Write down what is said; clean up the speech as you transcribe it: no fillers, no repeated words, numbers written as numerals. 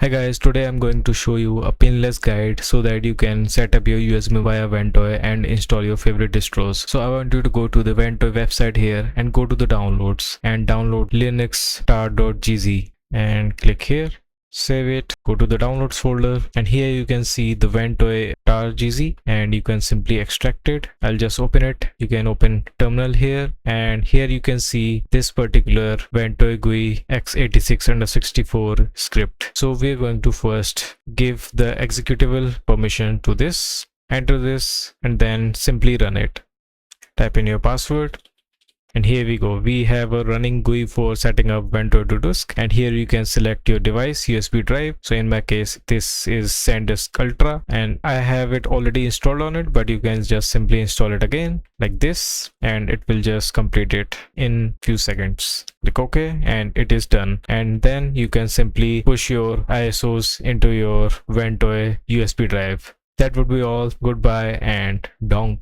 Hi guys, today I'm going to show you a pinless guide so that you can set up your USB via Ventoy and install your favorite distros. So I want you to go to the Ventoy website here and go to the downloads and download linux-tar.gz and click here. Save it, go to the downloads folder, and here you can see the Ventoy tar.gz and you can simply extract it. I'll just open it. You can open terminal here, and here you can see this particular Ventoy GUI x86/64 script. So we're going to first give the executable permission to this, enter this, and then simply run it. Type in your password. And here we go. We have a running GUI for setting up Ventoy to disk, and here you can select your device USB drive. So in my case, this is SanDisk Ultra, and I have it already installed on it, but you can just simply install it again like this, and it will just complete it in few seconds. Click OK, and it is done. And then you can simply push your ISOs into your Ventoy USB drive. That would be all. Goodbye and donk.